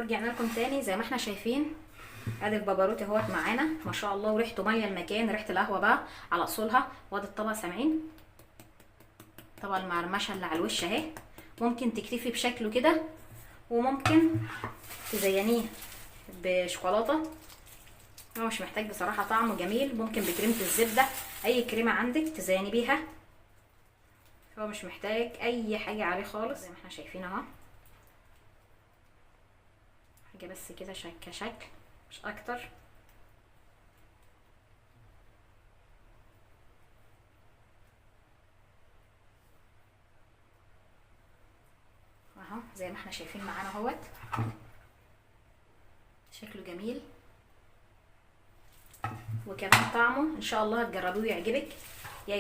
ورجعنا لكم تاني. زي ما احنا شايفين ادي الباباروت اهوت معانا ما شاء الله، وريحته ماليه المكان، ريحه القهوه بقى على اصولها. وادي الطبق سامعين طبق المعرمشه اللي على الوش اهي. ممكن تكتفي بشكله كده، وممكن تزينيه بشوكولاته. هو مش محتاج بصراحه، طعمه جميل. ممكن بكريمه الزبده، اي كريمه عندك تزيني بيها. هو مش محتاج اي حاجه عليه خالص. زي ما احنا شايفين اهو، حاجه بس كده كشكل مش اكتر. اهو زي ما احنا شايفين معانا اهوت، شكله جميل وكمان طعمه ان شاء الله هتجربوه ويعجبك. يا